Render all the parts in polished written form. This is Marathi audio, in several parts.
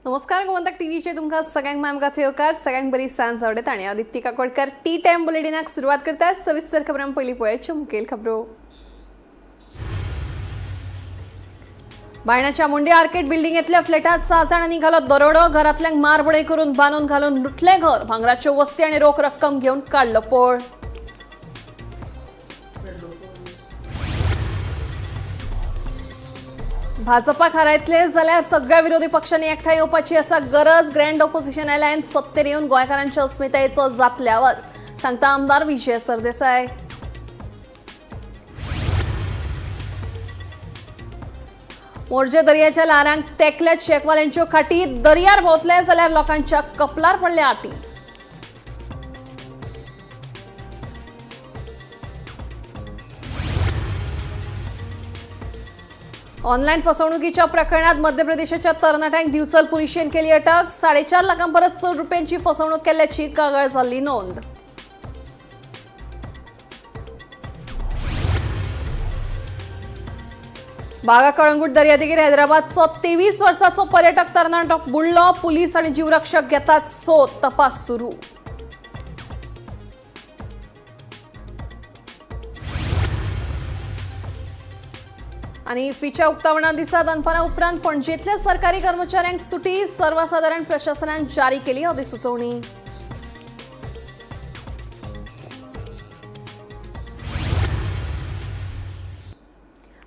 नमस्कार गोमंतक टीव्हीचे तुमका सगळ्यांक मामकाचे येवकार सगळ्यांक बरी सांज आवडत आणि आदित्य काकोडकर टी टाइम बुलेटिनाक सुरुवात करतात. सविस्तर खबरां पयली पळोवया मुखेल खबरो. बायणाच्या मुंडे आर्केड बिल्डिंगेतल्या फ्लॅटात 6 जाणांनी घालत दरोडो. घरातल्यांक मारबडे करून बांदून घालून लुटले घर. भांगराच्यो वस्ती आणि रोख रक्कम घेऊन काढलो पळ. भाजपाक हारायतले जाल्यार सगळ्या विरोधी पक्षांनी एकठांय येवपाची आसा गरज. ग्रँड ऑपोजिशन आयल्यान सत्तेर येवन गोंयकारांच्या अस्मितायेचो जातले आवाज, सांगता आमदार विजय सरदेसाय. मोरजे दर्याच्या ल्हारांक तेकल्यात शेकवाल्यांच्यो खाटी. दर्यार भोंवतले जाल्यार लोकांच्या कपलार पडल्या आटी. ऑनलाईन फसवणुकीच्या प्रकरणात मध्य प्रदेशाच्या तरणाट्यांक दिवचल पुलिशेन केली अटक. 4.5 लाखां परस चड रुपयांची फसवणूक केल्याची कागाळ जाल्ली नोंद. बागा कळंगूट दर्यादेगेर हैदराबादचो 23 वर्साचो पर्यटक तरणाटो बुडलो. पुलीस आणि जीवरक्षक घेतात सोद. तपास सुरू. आणि फिच्या उक्तावणा दिसा दनपारा उपरांत पणजेतल्या सरकारी कर्मचाऱ्यांक सुटी. सर्वसाधारण प्रशासनान जारी केली अधिसुचोवणी.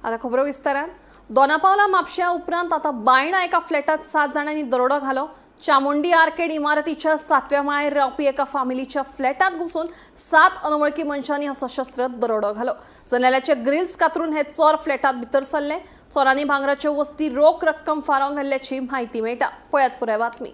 आता खबरो विस्तारान. दोनापावला म्हापश्या उपरांत आता बायणा एका फ्लॅटात 7 जाणांनी दरोडो घालो. चामुंडी आर्केड इमारतीच्या 7व्या माळ्यार रावपी एका फामिलीच्या फ्लॅटात घुसून 7 अनवळखी मनशांनी सशस्त्र दरोडो घालो. जनेलाचे ग्रिल्स कातरून हे चोर फ्लॅटात भितर सरले. चोरांनी भांगराच्यो वस्ती रोख रक्कम फारावन घाल्ल्याची म्हायती मेळटा. पळयात पुराय बातमी.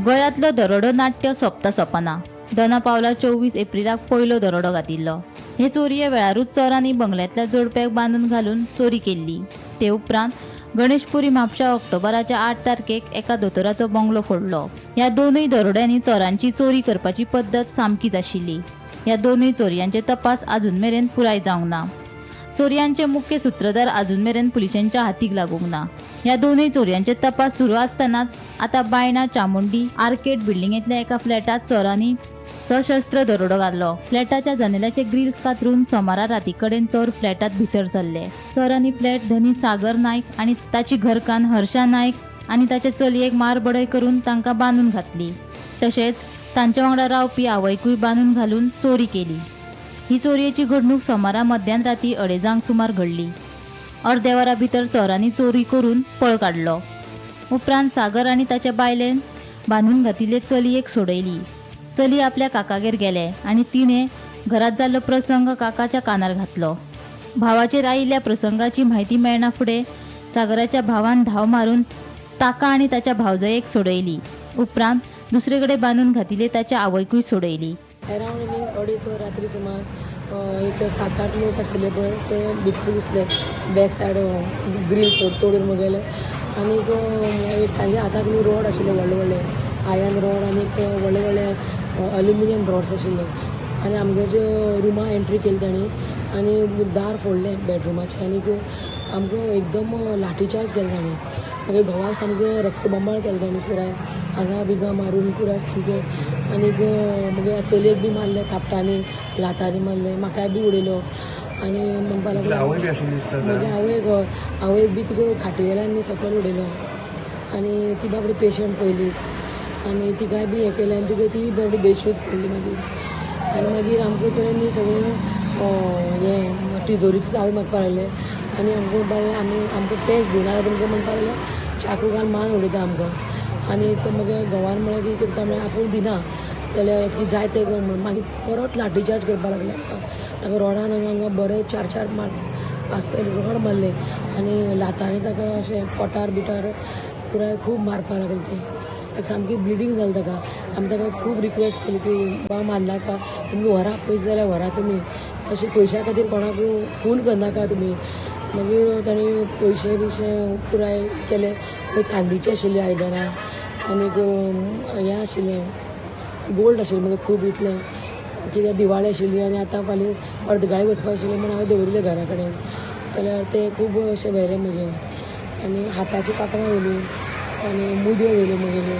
गोंयांतलो दरोडो नाट्य सोंपता सोंपना. दोनापावला 24 एप्रिलाक पयलो दरोडो घातिल्लो. हे चोरये वेळारूच चोरांनी बंगल्यांतल्या जोडप्याक बांदून घालून चोरी केल्ली. ते उपरांत गणेशपुरी म्हापशा ऑक्टोबराच्या 8 तारखेक एका दोतोराचो बंगलो फोडलो. ह्या दोनूय दरोड्यांनी चोरांची चोरी करपाची पद्दत सामकीच आशिल्ली. ह्या दोनूय चोरयांचे तपास अजून मेरेन पुराय जावंक ना. चोरयांचे मुख्य सूत्रधार अजून मेरेन पुलिसांच्या हातीक लागूंक ना. ह्या दोनूय चोरयांचे तपास सुरू असतानाच आता बायणा चामुंडी आर्केड बिल्डिंगेतल्या एका फ्लॅटात चोरांनी सशस्त्र दरोडो घाल्लो. फ्लॅटाच्या जनेलाचे ग्रिल्स कातरून सोमारा राती कडेन चोर फ्लॅटात भितर सरले. चोरांनी फ्लॅट धनी सागर नायक आणि ताची घरकान्न हर्षा नायक आणि ताच्या चलयेक मारबडय करून तांकां बांदून घातली. तशेंच तांच्या वांगडा रावपी आवयकूय बांदून घालून चोरी केली. ही चोरयेची घडणूक सोमारा मध्यान राती 2:30 सुमार घडली. अर्दे वरा भितर चोरांनी चोरी करून पळ काडलो. उपरांत सागर आणि ताच्या बायलेन बांदून घातिल्ले चलयेक सोडयली. चली आपल्या काकागेर गेले आणि तिणे घरात जाल्लो प्रसंग काकाच्या कानार घातलो. भावाचेर आयिल्ल्या प्रसंगाची म्हायती मेळना फुडें सागराच्या भावान धांव मारून ताका आणि ताच्या भावजयेक सोडयली. उपरांत दुसरे कडेन बांदून घातिल्ले ताच्या आवयकूय सोडयली. अरावंड 2:30 रात्री सुमार एक 7-8 लोक आशिल्ले पळय ते भितर घुसले. बॅक सायड ग्रिल्स तोडून मुगेले आनी तांच्या हाताक न्ही रॉड आशिल्ले व्हडले व्हडले आयर्न रॉड आनी व्हडले व्हडले अल्युमिनियम रॉड्स आशिल्ले. आनी आमच्या रुमा एंट्री केली तांणी आनी दार फोडलें बेडरुमाचें आनीक आमकां एकदम लाठीचार्ज केलो तांणी. मागीर घोवाक सामकें रक्तबंबाळ केलो तांणी पुराय हांगा बिगा मारून पुराय सामकें. आनीक मागीर चलयेक बी मारले थापटांनी लातांनी मारले. म्हाकाय बी उडयलो आनी म्हणपा लागलो मागीर आवयक बी तिका खाटी वेल्यान न्ही सकयल उडयलो आनी ती बाबडी पेशंट पयलीच आनी तिकाय बी हें केलें आनी तिका ती बाबडी बेशूद पडली मागीर. आनी मागीर आमकां कडेन न्ही सगळें हें तिजोरीची चावी मागपा लागले आनी आमकां कॅश दिना तुमकां म्हणपा लागले चाकू घालून मान उडयता आमकां. आनी तो मागीर घोवान म्हळ्यार कितें करता म्हळ्यार आपूण दिना जाल्यार की जाय तें कर म्हण मागीर परत लाठीचार्ज करपा लागले आमकां. ताका रॉडान हांगा बरें 4-4 5 रॉड मारले आनी लातांनी ताका अशें पोटार बिटार पुराय खूब मारपा लागले ते. ताका सामकी ब्लिडींग जाली ताका. आमी ताका खूब रिक्वेस्ट केली की बाबा मारनाका तुमकां व्हरा पयस जाल्यार व्हरा तुमी अशें पयशा खातीर कोणाक खून करनाका तुमी. मागीर ताणें पयशे बिशे पुराय केले. चांदीचे आशिल्ले आयदनां आनीक हें आशिल्लें गोल्ड आशिल्लें म्हणजे खूब इतलें कित्याक दिवाळी आशिल्ली आनी आतां फाल्यां अर्दगाळी वचपाक आशिल्लें म्हूण हांवें दवरिल्लें घरा कडेन जाल्यार ते खूब अशें व्हेले म्हजे आनी हाताची कांकणां व्हेली आनी मुदयो व्हेल्यो म्हगेल्यो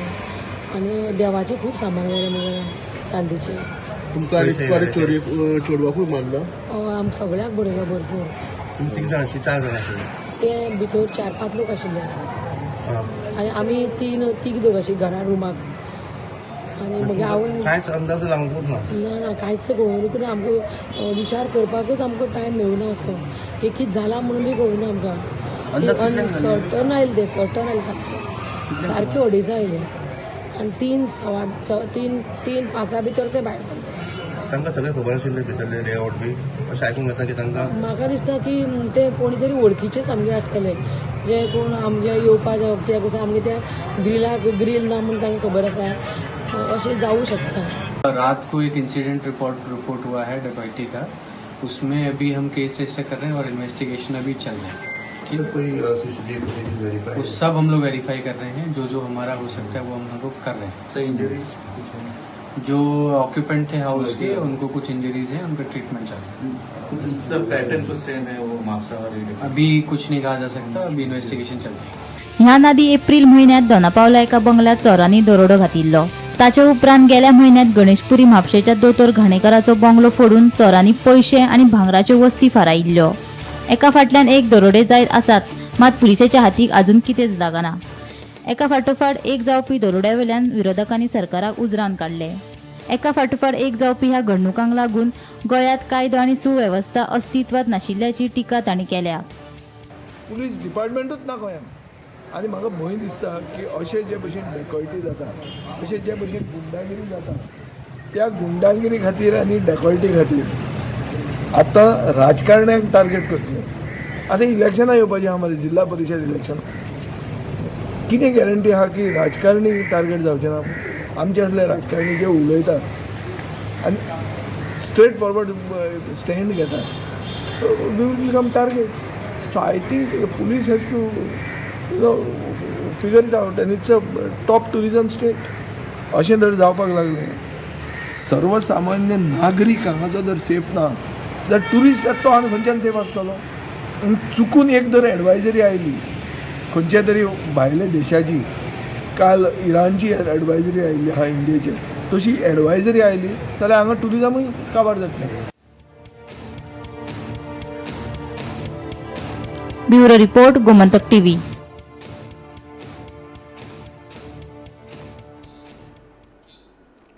आनी देवाचें खूब सामान व्हेलें म्हगेलें चांदीचें. तुमकां आनी चोडवाकूय मारलो? आम सगळ्याक बरयलो भरपूर. तुमी 3 जाण आशिल्ले 4 जाण आशिल्ले? ते भितर 4-5 लोक आशिल्ले आनी आमी तीग दोग आशिल्ले घरा रुमाक आनी मागीर हांवें कांयच अंदाज लागूंकूच ना? ना कांयच कळूंक ना आमकां विचार करपाकूच आमकां टायम मेळुना असो एक कितें जालां म्हणून बी कळुना आमकां. सर्टन आयले ते सर्टन आयले सारके अडेज आयले आनी 3-5 भितर ते भायर सरले. तांकां सगळें खबर आशिल्लें भितरले लेआउट बी अशें आयकूंक येता की तांकां? म्हाका दिसता की ते कोणी तरी वळखीचे सामके आसतले जे कोण आमचे येवपाक कित्याक कसो आमगे त्या ग्रील ना म्हणून तांकां खबर आसा अशें जावूं शकता. रात को एक इंसिडेंट रिपोर्ट हुआ है डकैती का, उसमें अभी हम केस रजिस्टर कर रहे हैं और इन्वेस्टिगेशन अभी चल रहा है. ठीक, कोई सीसीटीवी फुटेज वेरीफाई? वो सब हम लोग वेरीफाई कर रहे हैं, जो हमारा हो सकता है वो हम लोग कर रहे हैं. सर इंजरीज जो ऑक्यूपेंट थे हाउस के उनको कुछ इंजरीज हैं, उनका ट्रीटमेंट चल रहा है. सर पैटर्न तो सेम है वो मापसावारी? अभी कुछ नहीं कहा जा सकता, अभी इन्वेस्टिगेशन चल रही है. ह्या नादी एप्रिल म्हयन्यात दोनापावला एका बंगल्यात चोरांनी दरोडो घातिल्लो. ताचे उपरांत गेल्या म्हयन्यात गणेशपुरी म्हापशेच्या दोतोर घाणेकराचो बंगलो फोडून चोरांनी पयशे आनी भांगराच्यो वस्ती फारायिल्ल्यो. एका फाटल्यान एक दरोडे जायत आसात, मात पुलिसाच्या हातीक अजून कितेंच लागना. एका फाटोफाट एक जावपी दरोड्या वयल्यान विरोधकांनी सरकाराक उजरावन काडले. एका फाटोफाट एक जावपी ह्या घडणुकांक लागून गोंयांत कायदो आनी सुवेवस्था अस्तित्वात नाशिल्ल्याची टिका तांणी केल्या. पुलीस डिपार्टमेंटूच ना गोंयांत आनी म्हाका भंय दिसता की अशें जे भशेन डेकॉयटी जाता अशें जे भशेन गुंडागिरी जाता त्या गुंडागिरी खातीर आनी डेकॉयटी खातीर आतां राजकारण्यांक टार्गेट करतले. आतां इलेक्शनां येवपाचीं आहा मरे, जिल्हा परिशद इलेक्शन. कितें गॅरंटी आहा की राजकारणी टार्गेट जावचे ना? आमचे असले राजकारणी जे उलयतात आनी स्ट्रेट फॉरवर्ड स्टँड घेतात we will become target. So I think police has to figure it out and it's a top tourism state. अशें जर जावपाक लागलें सर्वसामान्य नागरीक हांगाचो जर सेफ ना जाल्यार ट्युरिस्ट येता तो आनी खंयच्यान सेफ आसतलो? चुकून एक जर एडवायजरी आयली खंयच्या तरी भायल्या देशाची, काल इराणची एडवायजरी आयिल्ली आहा इंडियेचेर, तशी एडवायजरी आयली जाल्यार हांगा टुरिजमूय काबार जातलें. Bureau report, Gomantak TV.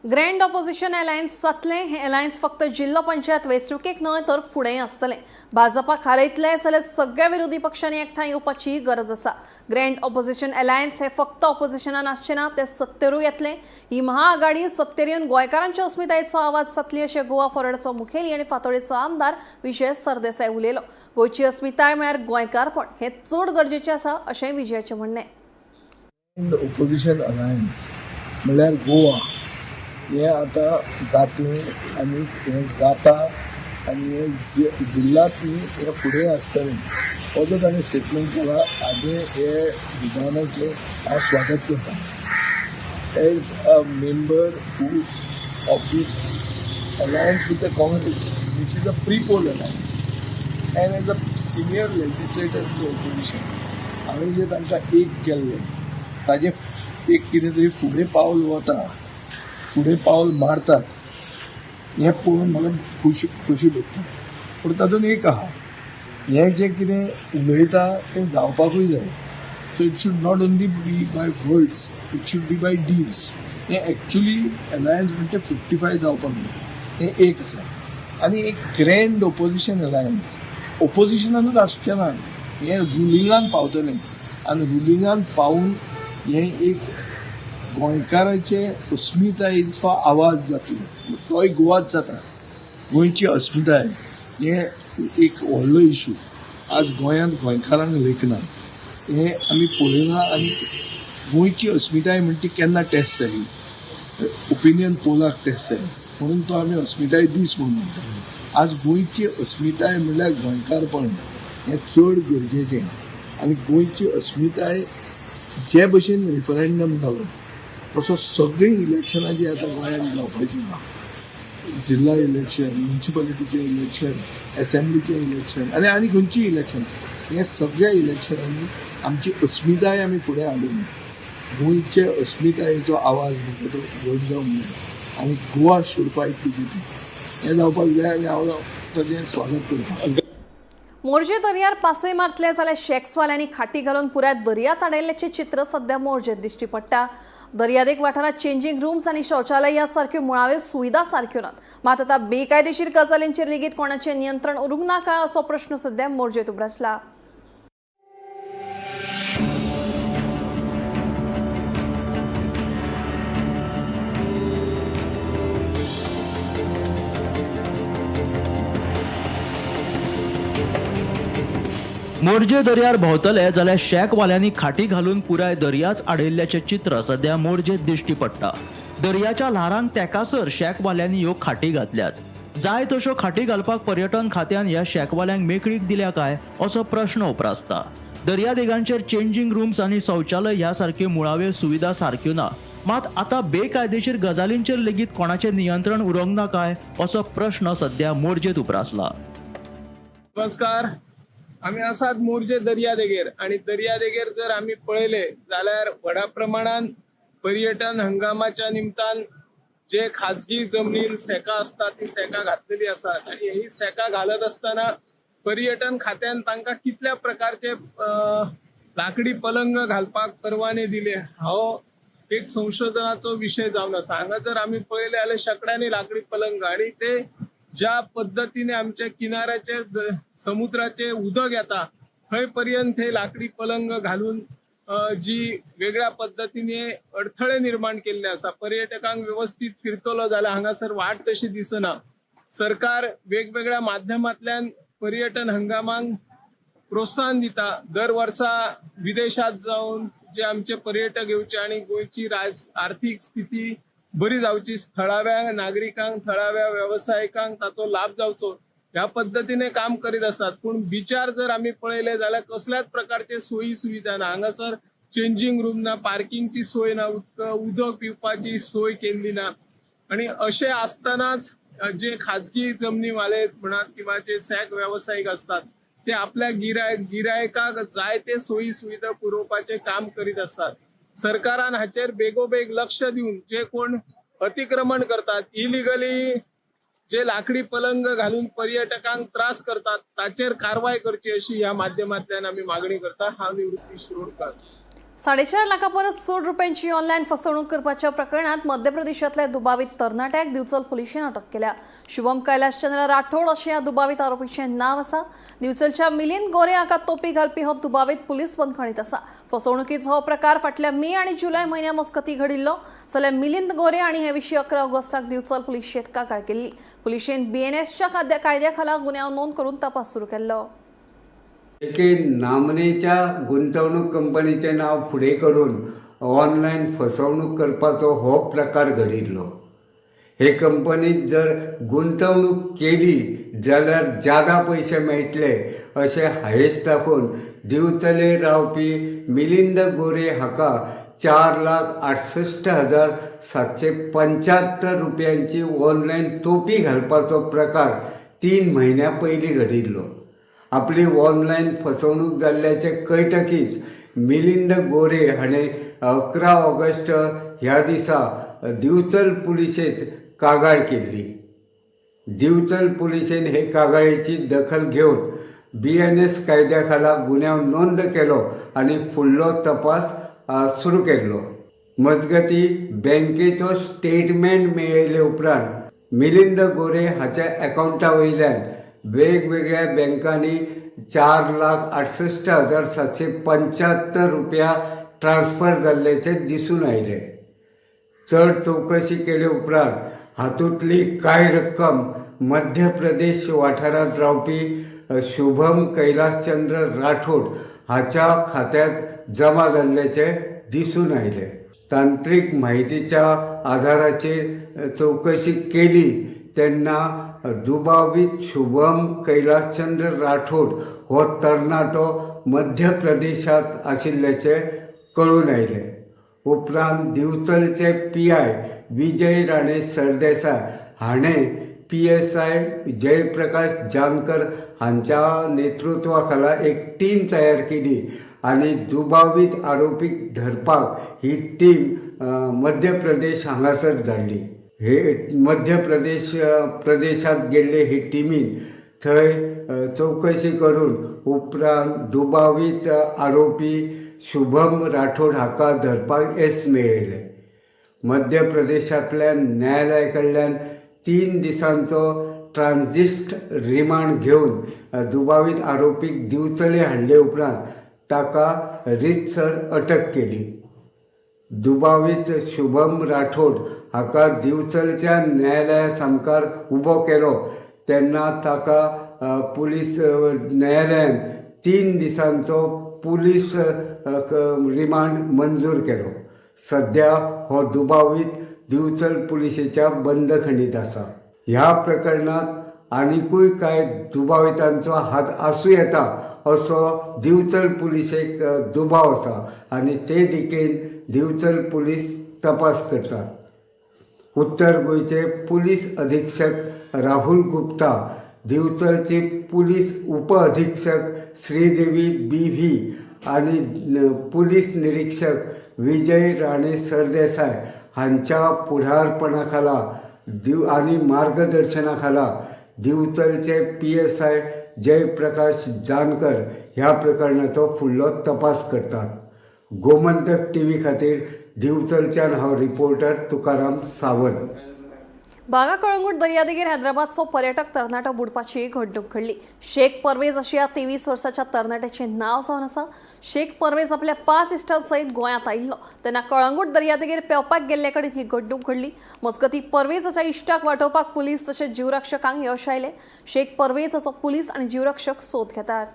Grand opposition alliance जातलें. हें अलायन्स फक्त जिल्लो पंचायत वेंचणुकेक न्हय तर फुडेंय आसतलें. भाजपाक हारयतले जाल्यार सगळ्या विरोधी पक्षांनी एकठांय येवपाची गरज आसा. ग्रँड ऑपोजिशन अलायन्स हें फक्त ऑपोजिशनान आसचें ना, तें सत्तेरूय येतलें. ही महाआघाडी सत्तेर येवन गोंयकारांच्या अस्मितायेचो आवाज जातली अशें गोवा फॉरवर्डचो मुखेली आनी फातोडेचो आमदार विजय सरदेसाय उलयलो. गोंयची अस्मिताय म्हळ्यार गोंयकारपण हें चड गरजेचें आसा अशेंय विजयाचें म्हणणें. ऑपोजिशन अलायन्स म्हळ्यार गोवा हें आतां जातलें आनी हें जाता आनी हें जिल्ल्यांत न्ही हें फुडें आसतलें हो जो ताणें स्टेटमेंट केला हाजें हे विधानाचें हांव स्वागत करतां. As a member of this alliance with the Congress which is a pre poll alliance and as a senior legislator in the opposition हांवें जें तांकां एक केल्लें ताजें एक कितें तरी फुडें पावल वता, फुडें पावल मारतात हें पळोवन म्हाका खोशी भोगता. पूण तातूंत एक आहा, हें जें कितें उलयता तें जावपाकूय जाय. So it should not only be by words, it should be by deeds. हें एक्चुली अलायन्स म्हणटा 55 जावपाक जाय हें एक आसा. आनी एक ग्रँड ऑपोजिशन अलायन्स ऑपोजिशनानूच आसचें ना, हें रुलिंगान पावतलें आनी रुलिंगान पावून हें एक गोंयकाराचे अस्मितायेचो आवाज जातलो. तोय गोवाच जाता. गोंयची अस्मिताय हें एक व्हडलो इशू आज गोंयांत गोंयकारांक लेखना हें आमी पळयना. आनी गोंयची अस्मिताय म्हणटा ती केन्ना टेस्ट जाली? ओपिनियन पोलाक टेस्ट जाली म्हणून तो आमी अस्मिताय दीस म्हणून म्हणटा. आज गोंयची अस्मिताय म्हणल्यार गोंयकारपण हें चड गरजेचें. आनी गोंयची अस्मिताय जे भशेन रेफरंडम जालो तसो सगळीं इलेक्शनां जी आतां गोंयांत जावपाची ना, जिल्हा इलेक्शन, म्युनिसिपालिटीचें इलेक्शन, असेंब्लीचें इलेक्शन आनी खंयचीय इलेक्शन, हे सगळ्या इलेक्शनांनी आमची अस्मिताय आमी फुडें हाडून गोंयचे अस्मितायेचो आवाज म्हणटा तो व्हड जावंक जाय आनी गोवा शूड फायट BJP हें जावपाक जाय आनी हांव ताचें स्वागत करतां. मोर्जे दर्यार पासय मारतले जाल्यार शॅक्सवाल्यांनी खाटी घालून पुराय दर्याच आडयल्ल्याचें चित्र सध्या मोर्जेत दिश्टी पडटा. दर्यादेग वाठारात चेंजिंग रूम्स आनी शौचालय ह्या सारक्यो मुळाव्यो सुविधा सारक्यो नात. मात आतां बेकायदेशीर गजालींचेर लेगीत कोणाचें नियंत्रण उरूंक ना काय असो प्रश्न सध्या मोर्जेत उबरासला. मोर्जे दर्यार भोंवतले जाल्यार शॅकवाल्यांनी खाटी घालून पुराय दर्याच आडयल्ल्याचें चित्र सध्या मोर्जेत दिश्टी पडटा. दर्याच्या ल्हारांक तेकासर शॅकवाल्यांनी ह्यो खाटी घातल्यात. जाय तश्यो खाटी घालपाक पर्यटन खात्यान ह्या शॅकवाल्यांक मेकळीक दिल्या काय असो प्रश्न उप्रासता. दर्यादेगांचेर चेंजिंग रूम्स आनी शौचालय ह्या सारक्यो मुळाव्यो सुविधा सारक्यो ना. मात आतां बेकायदेशीर गजालींचेर लेगीत कोणाचें नियंत्रण उरोंक ना काय असो प्रश्न सध्या मोर्जेत उप्रासला. नमस्कार, आम्ही आसात मोर्जे दर्यादेगेर आणि दर्यादेगेर जर आम्ही पळयले जाल्यार व्हडा प्रमाणात पर्यटन हंगामाच्या निमतान जे खाजगी जमनीर सेका असतात ती सेका घातलेली असतात आणि ही सेका घालत असताना पर्यटन खात्यान तांकां कितल्या प्रकारचे लाकडी पलंग घालपाक परवाने दिले हो एक संशोधनाचो विषय जावन आसा. हांगा जर आम्ही पळयले जाल्यार शेकड्यांनी लाकडी पलंग आणि ते ज्या पद्धतीने आमच्या किनाऱ्याचेर समुद्राचे उदक येता थंय पर्यंत हे लाकडी पलंग घालून जी वेगळ्या पद्धतीने अडथळे निर्माण केल्ले आसा. पर्यटकांक व्यवस्थित फिरतलो जाल्यार हांगासर वाट तशी दिसना. सरकार वेगवेगळ्या माध्यमांतल्यान पर्यटन हंगामाक प्रोत्साहन दिता. दर वर्सा विदेशात जाऊन जे आमचे पर्यटक येवचे आणि गोंयची आर्थीक स्थिती बरी जावची, थळाव्या नागरिकांक थळाव्या व्यावसायिकांक ताचो लाभ जावचो ह्या पद्धतीने काम करीत असतात. पूण बिचार जर आम्ही पळयले जाल्यार कसल्याच प्रकारचे सोयी सुविधा ना. हांगासर चेंजिंग रूम ना, पार्किंगची सोय ना, उदक पिवपाची सोय केल्ली ना. आणि असे असतानाच जे खाजगी जमनीवाले म्हणा किंवा जे सॅक व्यावसायिक असतात ते आपल्या गिरायकाक जाय ते सोयी सुविधा पुरवपाचे काम करीत असतात. सरकारान हाचेर बेगोबेग लक्ष दिवन जे कोण अतिक्रमण करतात, इलिगली जे लाकडी पलंग घालून पर्यटकांक त्रास करतात ताचेर कारवाय करची अशी या माध्यमांतल्यान आम्ही मागणी करता. हांव निवृत्ती शिरोडकर. 4.5 लाखां परस चड रुपयांची ऑनलायन फसवणूक करपाच्या प्रकरणात मध्य प्रदेशातल्या दुबावीत तरणाट्याक दिवचल पुलिशेन अटक केल्या. शुभम कैलाशचंद्र राठोड अशें ह्या दुबावीत आरोपीचें नांव आसा. दिवचलच्या मिलिंद गोरे हाका तोपी घालपी हो दुबावीत पुलीस बंदखणीत आसा. फसवणुकीचो हो प्रकार फाटल्या मे आनी जुलय म्हयन्या मस्कती घडिल्लो जाल्यार मिलिंद गोरे हांणी हे विशीं 11 ऑगस्टाक दिवचल पुलिशेंत कागाळ केल्ली. पुलिशेन BNSच्या कायद्या खाला गुन्यांव नोंद करून तपास सुरू केल्लो. एके नामनेच्या गुंतवणूक कंपनीचे नाव फुडें करून ऑनलायन फसवणूक करपाचो हो प्रकार घडिल्लो. हे कंपनीत जर गुंतवणूक केली जाल्यार ज्यादा पयशे मेळटले अशें हायेस दाखोवन दिवचले रावपी मिलिंद गोरे हाका 4,68,775 रुपयांची ऑनलायन तोपी घालपाचो प्रकार 3 म्हयन्या पयलीं घडिल्लो. आपली ऑनलायन फसवणूक जाल्ल्याचे कळटकीच मिलिंद गोरे हाणें 11 ऑगस्ट ह्या दिसा दिवचल पुलिशेंत कागाळ केल्ली. दिवचल पुलिशेन हे कागाळीची दखल घेवन BNS कायद्या खाला गुन्यांव नोंद केलो आनी फुडलो तपास सुरू केल्लो. मजगती बँकेचो स्टेटमेंट मेळयले उपरांत मिलिंद गोरे हाच्या अकावंटा वयल्यान वेगवेगळ्या बँकांनी 4,68,775 रुपया ट्रान्स्फर जाल्ल्याचे दिसून आयले. चड चौकशी केले उपरांत हातूंतली कांय रक्कम मध्य प्रदेश वाठारांत रावपी शुभम कैलासचंद्र राठोड हाच्या खात्यांत जमा जाल्ल्याचे दिसून आयले. तांत्रीक म्हायतीच्या आधाराचेर चौकशी केली तेन्ना दुबावीत शुभम कैलासचंद्र राठोड हो तरणाटो मध्य प्रदेशात आशिल्ल्याचे कळून आयले. उपरांत दिवचलचे PI विजय राणे सरदेसाय हाणें PSI जयप्रकाश जानकर हांच्या नेतृत्वा खाला एक टीम तयार केली आनी दुबावीत आरोपीक धरपाक ही टीम मध्य प्रदेश हांगासर धाडली. हे मध्य प्रदेशात गेल्ले हे टिमीन थंय चौकशी करून उपरांत दुबावीत आरोपी शुभम राठोड हाका धरपाक येस मेळयले. मध्य प्रदेशांतल्यान न्यायालया कडल्यान 3 दिसांचो ट्रान्झिट रिमांड घेवन दुबावीत आरोपीक दिवचले हाडले उपरांत ताका रितसर अटक केली. दुबावीत शुभम राठोड हाका दिवचलच्या न्यायालया सामकार उबो केलो तेन्ना ताका पुलीस न्यायालयान 3 दिसांचो पुलीस रिमांड मंजूर केलो. सध्या हो दुबावीत दिवचल पुलिसेच्या बंदखणीत आसा. ह्या प्रकरणात आनीकूय कांय दुबावितांचो हात आसूं येता असो दिवचल पुलिसेक दुबाव आसा आनी ते दिकेन दिवचल पुलीस तपास करतात. उत्तर गोंयचे पुलीस अधीक्षक राहुल गुप्ता, दिवचलचे पुलीस उप अधीक्षक श्रीदेवी BV आनी पुलीस निरीक्षक विजय राणे सरदेसाय हांच्या फुडारपणा खाला आनी मार्गदर्शना खाला दिवचलचे PSI जयप्रकाश जानकर ह्या प्रकरणाचो फुडलो तपास करतात. गोमंतक TV खातीर दिवचलच्यान हांव रिपोर्टर तुकाराम सावंत. बागा कळंगूट दर्यादेगेर हैदराबादचो पर्यटक तरणाटो बुडपाची घडणूक घडली. शेख परवेज अशी या 23 वर्साच्या तरणाट्याचे नाव जावन आसा. शेख परवेज आपल्या 5 इश्टां सयत गोंयांत आयिल्लो तेन्ना कळंगूट दर्यादेगेर पेंवपाक गेल्ले कडेन ही घडणूक घडली. मजगतीं परवेजाच्या इश्टाक वाटावपाक पुलीस तशेंच जीवरक्षकांक यश आयलें. शेख परवेजाचो पुलीस आनी जीवरक्षक सोद घेतात.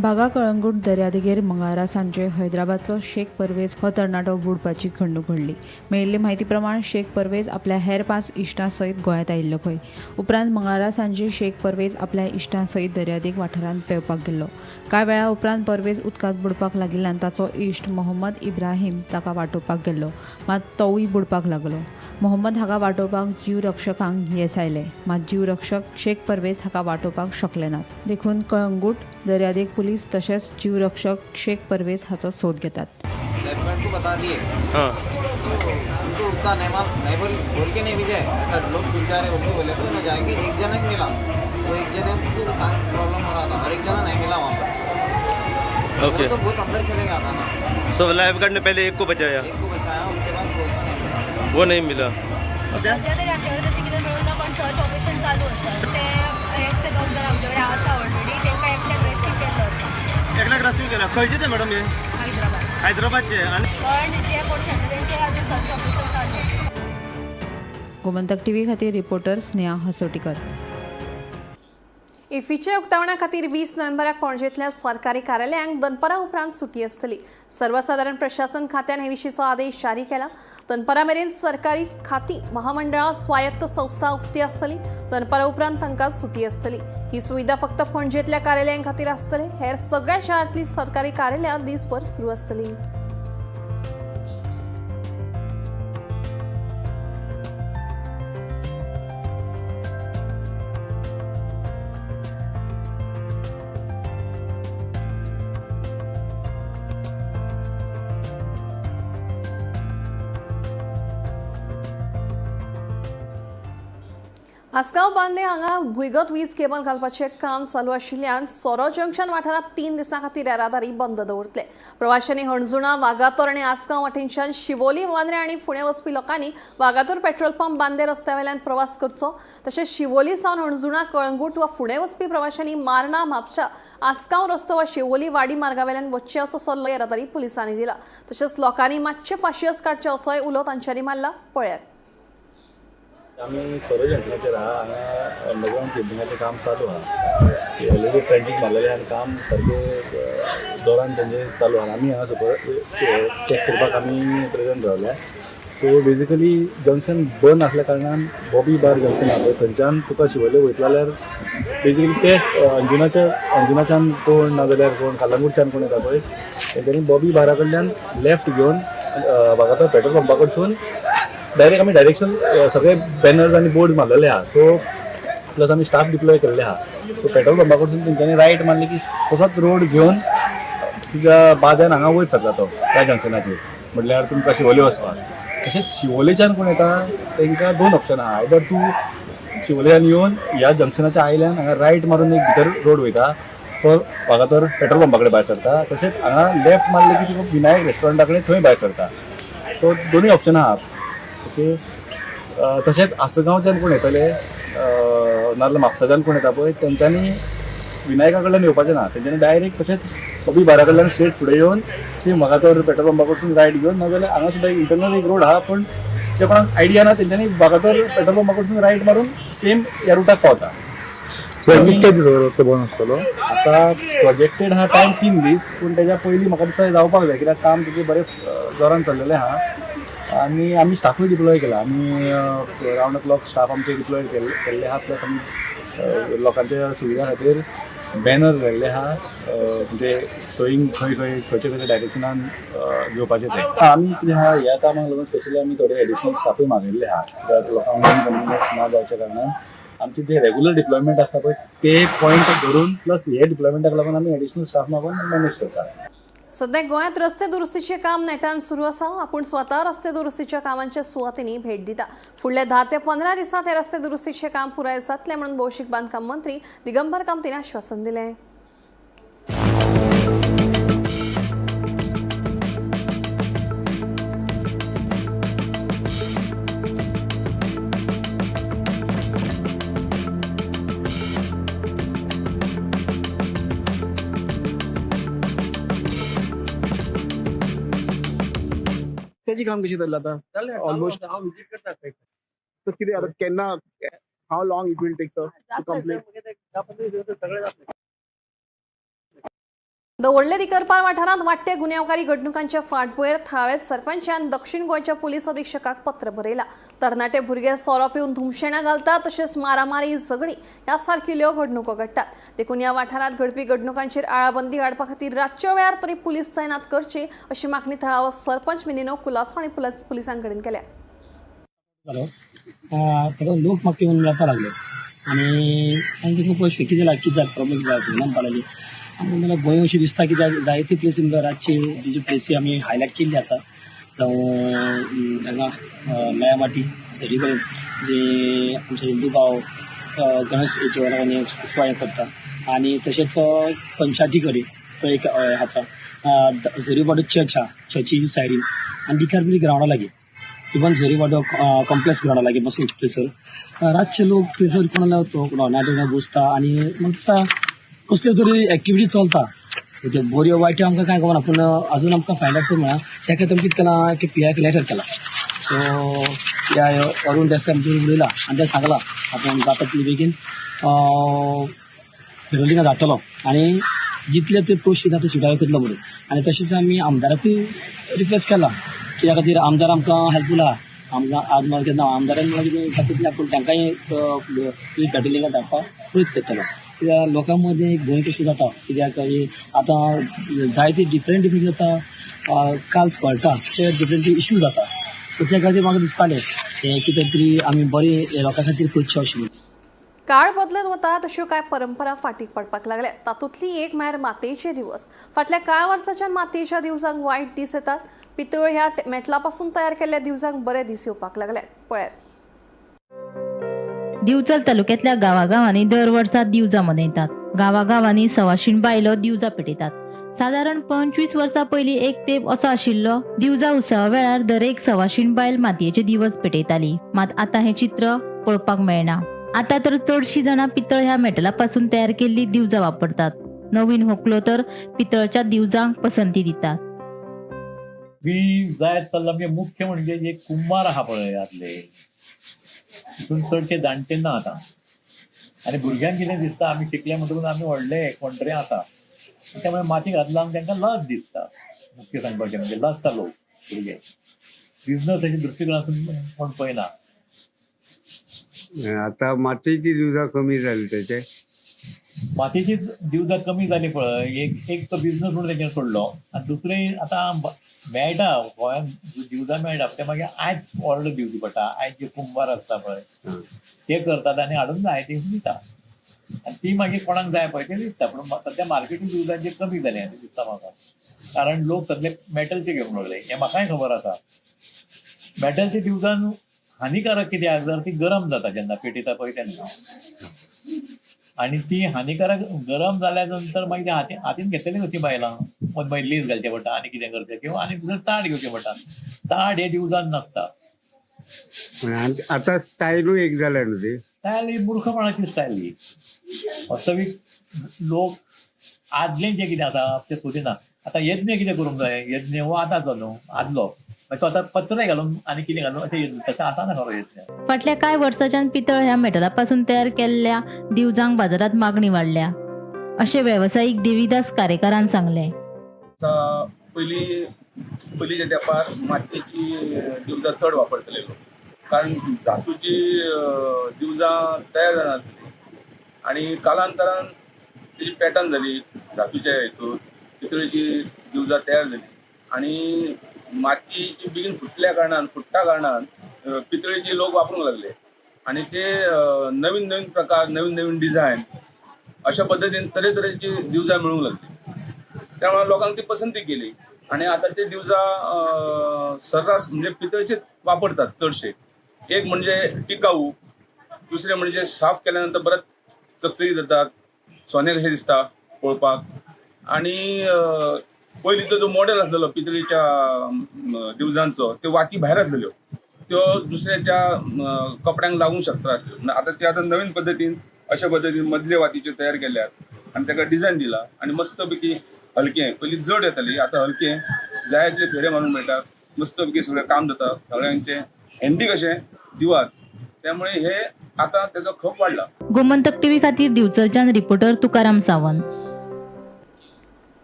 बागा कळंगूट दर्यादेगेर मंगळारा सांजे हैदराबादचो शेख परवेज हो तरणाटो बुडपाची घडणूक घडली. मेळिल्ले म्हायती प्रमाण शेख परवेज आपल्या हेर 5 इश्टां सयत गोंयांत आयिल्लो खंय. उपरांत मंगळारा सांजे शेख परवेज आपल्या इश्टां सयत दर्यादेग वाठारांत पेंवपाक गेल्लो. कांय वेळा उपरांत परवेज उदकांत बुडपाक लागिल्ल्यान ताचो इश्ट मोहम्मद इब्राहीम ताका वाटोवपाक गेल्लो, मात तोवूय बुडपाक लागलो. मोहम्मद हाका वाटोवपाक जीवरक्षकांक येस आयले, मात जीवरक्षक शेख परवेज हाका वाटोवपाक शकले नात. देखून कळंगूट दर्यादेग पुलीस तशेंच जीवरक्षक शेख परवेज हाचो सोद घेतात. को बता दिए उनको उतना नहीं बोल के नहीं भी जाए. ऐसा लोग जा रहे उनको बोले तो ना जाएंगे. एक जन मिला तो एक जने को सांस प्रॉब्लम हो रहा था और एक जना नहीं मिला वहाँ पर. ओके. तो बहुत अंदर चले गया था ना. सो लाइफ गार्ड ने पहले एक को बचाया उसके बाद वो नहीं मिला. सर्च ऑपरेशन चालू असतं ते एकटे 2 जण आमच्याकडे आसा ऑलरेडी तांकां एकट्याक रेस्क्यू केलं आसा. एकल्याक रेस्क्यू केला. खंयचे ते मॅडम हे हैदराबादचे आणि पण जे कोण शेतकऱ्यांचे आजून सर्च ऑपरेशन चालू आसा. गोमंतक TV खातीर रिपोर्टर स्नेहा हसोटीकर. इफ्फीच्या उक्तावणा खातीर 20 नोव्हेंबराक पणजेंतल्या सरकारी कार्यालयांक दनपारा उपरांत सुटी आसतली. सर्वसाधारण प्रशासन खात्यान हे विशींचो आदेश जारी केला. दनपारा मेरेन सरकारी खातीं, महामंडळां, स्वायत्त संस्था उक्ती आसतली. दनपारा उपरांत तांकां सुटी आसतली. ही सुविधा फक्त पणजेंतल्या कार्यालयां खातीर आसतली. हेर सगळ्या शारांतलीं सरकारी कार्यालयां दिसभर सुरू आसतलीं. आसगांव बांदे हांगा भुंयगत वीज केबल घालपाचें काम चालू आशिल्ल्यान सोरो जंक्शन वाठारांत 3 दिसां खातीर येरादारी बंद दवरतले. प्रवाशांनी हणजुणा, वागातोर आनी आसगांव वाटेनच्यान शिवोली, वांद्रे आनी फुडें वचपी लोकांनी वागातोर पेट्रोल पंप बांदे रस्त्या वयल्यान प्रवास करचो. तशेंच शिवोली सावन हणजुणा, कळंगूट वा फुडें वचपी प्रवाशांनी मार्ना, म्हापशा, आसगांव रस्तो वा शिवोली वाडी मार्गा वयल्यान वचचे असो सल्लो येरादारी पुलिसांनी दिला. तशेंच लोकांनी मातशे पाशियेस काडचे असोय उलो तांच्यांनी मारला. पळयात. आम्ही सोरो जंक्शनाचेर आहा. हांगा अंडरग्राउंड केबलिंगाचें काम चालू आहा. ऑलरेडी ट्रँकिंग मारलेलें आनी काम सारकें जोरान तेंचें चालू आहा. आमी हांगा चॅक करपाक आमी प्रेजंट रावल्या. सो बेजिकली जंक्शन बंद आसल्या कारणान बॉबी बार जंक्शन आहा पळय थंयच्यान तुका शिवोले वयतलो जाल्यार बेजिकली ते अंजुनाच्यान कोण नाजाल्यार कोण कलंगूटच्यान कोण येता पळय तेंच्यांनी बॉबी बारा कडल्यान लेफ्ट घेवन म्हाका पेट्रोल पंपा कडसून डायरेक्ट आमी डायरेक्शन सगळे बॅनर्स आनी बोर्ड मारलेले आहा. सो प्लस आमी स्टाफ डिप्लॉय केल्ले आहा. सो पेट्रोल पंपा कडसून तेंच्यांनी रायट मारले की तसोच रोड घेवन तुज्या बाद्यान हांगा वयर सकता तो त्या जंक्शनाचेर म्हटल्यार तुमकां शिवोले वचपाक. तशेंच शिवोलेच्यान कोण येता तांकां 2 ऑप्शन आहा. आयदर तूं शिवोलेच्यान येवन ह्या जंक्शनाच्या आयल्यान हांगा रायट मारून एक भितर रोड वयता तो वागातोर पेट्रोल पंपा कडेन भायर सरता. तशेंच हांगा लेफ्ट मारले की तुका विनायक रेस्टॉरंटा कडेन थंय भायर सरता. सो दोनूय ऑप्शन आहा. ओके. तशेंच आसगांवच्यान कोण येतले नाजाल्यार म्हापसाच्यान कोण येता पळय तेंच्यांनी विनायका कडल्यान येवपाचें ना. तेंच्यांनी डायरेक्ट तशेंच बॉबी बारा कडल्यान स्ट्रेट फुडें येवन सेम म्हाका पेट्रोल पंपा कडसून रायट घेवन नाजाल्यार हांगा सुद्दां इंटरनल एक रोड आहा पण जे कोणाक आयडिया ना तेंच्यांनी वागातोर पेट्रोल पंपा कडसून रायट मारून सेम ह्या रुटाक पावता. कितके दीस रस्तो बंद आसतलो? आतां प्रोजेक्टेड आहा टायम 3 दीस पूण तेज्या पयलीं म्हाका दिसता जावपाक जाय कित्याक काम तेजें बरें जोरान चल्लेलें आहा. आनी आमी स्टाफूय डिप्लॉय केला. आमी रावंड द क्लॉक स्टाफ आमचे डिप्लॉय केल्ले आहा. प्लस आमी लोकांच्या सुविधा खातीर बॅनर लायिल्ले आहा म्हणजे शोईंग खंयच्या डायरेक्शनान घेवपाचें तें. आमी कितें आहा ह्या कामाक लागून स्पेशली आमी थोडे एडिशनल स्टाफूय मागयल्ले आहा कित्याक लोकांक इनकन्विनियन्स ना जावच्या कारणान आमचे जे रेग्युलर डिप्लॉयमेंट आसता पळय ते पॉयंट धरून प्लस हे डिप्लॉयमेंटाक लागून आमी एडिशनल स्टाफ मागून मॅनेज करता. सध्या गोंयांत रस्ते दुरुस्तीचे काम नेटान सुरू आसा. आपूण स्वता रस्ते दुरुस्तीच्या कामांच्या सुवातींनी भेट दिता. फुडले 10 ते 15 दिसांत हे रस्ते दुरुस्तीचे काम पुराय जातले म्हणून भौशीक बांदकाम मंत्री दिगंबर कामतीन आश्वासन दिलें. त्याची काम कशी चाललं आता? ऑलमोस्ट हांव विजीट करता खंय. तर किती आता केन्ना how long it will take to complete? सगळे जातले. दवळले दिकरपाल वाठारांत वाडटे गुन्यांवकारी घडणुकांच्या फाटभुंयेर थळाव्या सरपंचान दक्षिण गोंयच्या पुलीस अधीक्षकाक पत्र बरयलां. तरणाटे भुरगे सोरो पिवन धुमशेणां घालतात तशेंच मारामारी झगडी ह्या सारकिल्ल्यो घडणुको घडटात. देखून ह्या वाठारांत घडपी घडणुकांचेर आळाबंदी हाडपा खातीर रातच्या वेळार तरी पुलीस तैनात करची अशी मागणी थळावो सरपंच मिनिनो कुलासवाणी पुलिसां कडेन केल्या. ताका लोक म्हाका येवन मेळपा लागले आनी हांवें ताका पळय कितें जालें प्रॉब्लेम जाय म्हणपा लागली. आनी मला गोंय अशी दिसता की जायते प्लेसी रातचे जी प्लेसी आमी हायलायट केल्ली आसा जावं हांगा म्यामाटी सरीकडेन जे आमचे हिंदू भाव गणेश हेचे वरांनी स्वाय करता आनी तशेंच पंचायती कडेन तो एक आसा झरीवाडो चर्च आहा चर्चीच्या सायडीन आनी डिकारबिली ग्रावंडा लागीं इवन झरीवाडो कॉम्प्लेक्स ग्रावंडा लागीं बसून थंयसर रातचे लोक थंयसर कोणाला नाटक बसता आनी म्हाका दिसता कसल्यो तरी एक्टिविटी चलता. त्यो बऱ्यो वायट्यो आमकां कांय खबर ना पूण अजून आमकां फायंड आउट करूंक मेळना. तेका आमी कितें केलां की PI लेटर केला. सो त्या अरुण देसाय आमचे उलयला आनी तें सांगलां आपूण जाता तितले बेगीन पेट्रोलिंगा धाडटलो आनी जितले ते पोस्ट येता ते सुटावे करतलो म्हणून. आनी तशेंच आमी आमदाराकूय रिक्वेस्ट केला कित्या खातीर आमदार आमकां हेल्पफूल आहा. आमकां केन्ना आमदारान कितें खातीर आपूण तांकांय पेट्रोलिंगा धाडपाक प्रयत्न करतलो. कित्याक लोकां मदें गोंय कशें जाता कित्याक आतां जायते डिफरंट जाता काल्स कळटा तशे डिफरंट इश्यू जाता. सो त्या खातीर म्हाका दिसतालें हें कितें तरी आमी बरें लोकां खातीर करचें अशें. काळ बदलत वता तश्यो कांय परंपरा फाटीक पडपाक लागल्या. तातूंतली एक म्हळ्यार मातयेचे दिवस. फाटल्या कांय वर्सांच्यान मातयेच्या दिवसांक वायट दीस येतात. पितळ ह्या मेटला पासून तयार केल्ल्या दिवसांक बरे दीस येवपाक लागले. पळयात. दिवचल तालुक्यातल्या गावागावांनी दर वर्सा दिवजा मनयतात. गावागावांनी सवाशीण बायलो दिवजा पेटयतात. साधारण 25 वर्सां पयलीं एक तेंप असो आशिल्लो दिवजा उत्सवा वेळार दर एक सवाशीण बायल मातयेचे दिवस पेटयताली. मात आतां हें चित्र पळोवपाक मेळना. आतां तर चडशीं जाणां पितळ ह्या मेटला पासून तयार केल्ली दिवजा वापरतात. नवीन व्हंकलो तर पितळच्या दिवजांक पसंती दितात. जायत चल्ला म्हणजे मुख्य म्हणजे जे कुंभार आहा पळय आदले तितून चडशे जाणटे ना आतां आनी भुरग्यांक कितें दिसता आमी शिकले म्हणटकूच आमी व्हडले कोंट्रे आसा त्यामुळे माती घातलांक तांकां लज दिसता. मुख्य सांगपाचें म्हणजे लजता लोक भुरगे बिझनस हेच्या दृश्टीकोनातून कोण पळयना. आता मातयेची दिवजां कमी जाली त्याचे मातयेची दिवजां कमी जाली पळय, एक तो बिझनस म्हणून तेणें सोडलो आनी दुसरें आतां मेळटा गोंयांत दिवजां मेळटा ते मागीर आयज ऑर्डर दिवची पडटा. आयज जे कुंभार आसता पळय ते करतात आनी हाडून जाय ते दिता आनी ती मागीर कोणाक जाय पळय ते दिसता. पूण सद्या मार्केटींग दिवजांचें कमी जालें अशें दिसता म्हाका, कारण लोक सगळे मेटलचे घेवंक लागले. हें म्हाकाय खबर आसा. मेटलच्या दिवजान हानिकारक कित्याक, जर ती गरम जाता जेन्ना पेटयता पळय तेन्ना, आनी ती हानिकारक गरम जाल्या नंतर मागीर हातीन घेतली कशी बायलां, मागीर लेस घालचें पडटा आनी कितें करचें, किंवा आनी दुसरें ताट घेवचें पडटा. ताट हे दिवजान नासता. आता स्टायलूय एक जाल्या न्हू ती. स्टायल ही मूर्खपणाची स्टायल ही. वास्तवीक लोक आदलें जें कितें आसा तें सोदिना. आतां यज्ञ कितें करूंक जाय, यज्ञ हो आतांचो न्हू, आदलो तो आतां पत्रे घालून आनी कितें घालून अशें तशें आसाना खरो यज्ञ. फाटल्या कांय वर्सांच्यान पितळ ह्या मेटलापासून तयार केल्ल्या दिवजांक बाजारात मागणी वाडल्या, अशें वेवसायीक देविदास कारेकारान सांगलें. पयलींच्या तेंपार मातयेची दिवजां चड वापरतले लोक, कारण धातूची दिवजां तयार जानासली आनी कालांतरान तेजी पॅटर्न जाली. धातूच्या हितून पितळेची दिवजां तयार जाली आनी मातयेची बेगीन फुटटा कारणान पितळेची लोक वापरूंक लागले आनी ते नवीन नवीन प्रकार, नवीन नवीन डिझायन अशा पद्दतीन तरेतरेची दिवजां मेळूंक लागली. त्यामुळे लोकांक ती पसंती केली आनी आतां ते दिवजां सर्रास म्हणजे पितळेचे वापरतात चडशे. एक म्हणजे टिकाऊ, दुसरे म्हणजे साफ केल्या नंतर परत चकचकीत जातात, सोने कशें दिसता पळोवपाक. आनी पयलींचो जो मॉडेल आसलेलो पितळेच्या दिवजांचो, त्यो वाती भायर आसलेल्यो, त्यो दुसऱ्याच्या कपड्यांक लागूंक शकतात. आतां ते आतां नवीन पद्दतीन अशा पद्दतीन मदले वातीचे तयार केल्यात आनी ताका डिझायन दिला आनी मस्त पैकी हलकें. पयलीं जड येताली, आतां हलकें जाय तितले फेरे मारून मेळटात, मस्त पैकी सगळें काम जाता. सगळ्यांचें हँडी कशें दिवाच, त्यामुळे हे आता त्याचा खप वाढला. गोमंतक टीव्ही खातीर दिवचलच्यान reporter Tukaram Sawant.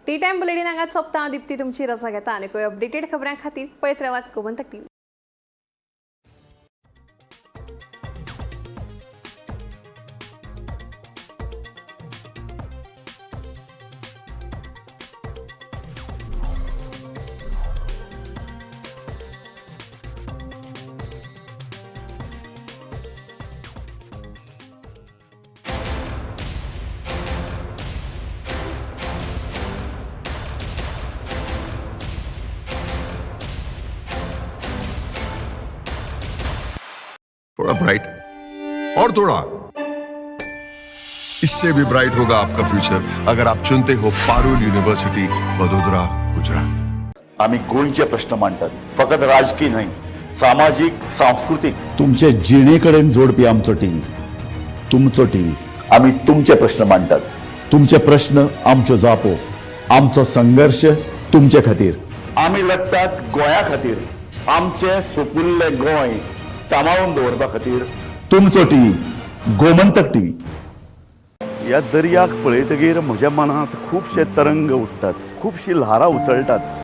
Tea time bulletin हांगा सोंपता. दिप्ती तुमची रजा घेता आनी खंय अपडेटेड खबरां खातीर पळयत रावात गोमंतक टीव्ही. थोड़ा ब्राइट और थोड़ा, इससे भी ब्राइट होगा आपका फ्यूचर अगर आप चुनते हो पारुल यूनिवर्सिटी, वडोदरा, गुजरात. आम्ही गोंयचे प्रश्न मांडतात, फकत राजकीय न्हय, सामाजिक सांस्कृतिक. तुमचे जिणेकडेन जोडपी आमचो टीव्ही, तुमचो टीव्ही. आम्ही तुमचे प्रश्न मांडतात, तुमचे प्रश्न आमच्यो जापो, आमचो संघर्ष तुमचे खातीर. आम्ही लढतात गोंया खातीर, आमचे सोपुल्ले गोंय सांबाळून दवरपा खातीर. तुमचो टीव्ही, गोमंतक टीव्ही. ह्या दर्याक पळयतकीर म्हज्या मनांत खुबशे तरंग उठतात, खुबशी ल्हारां उसळटात.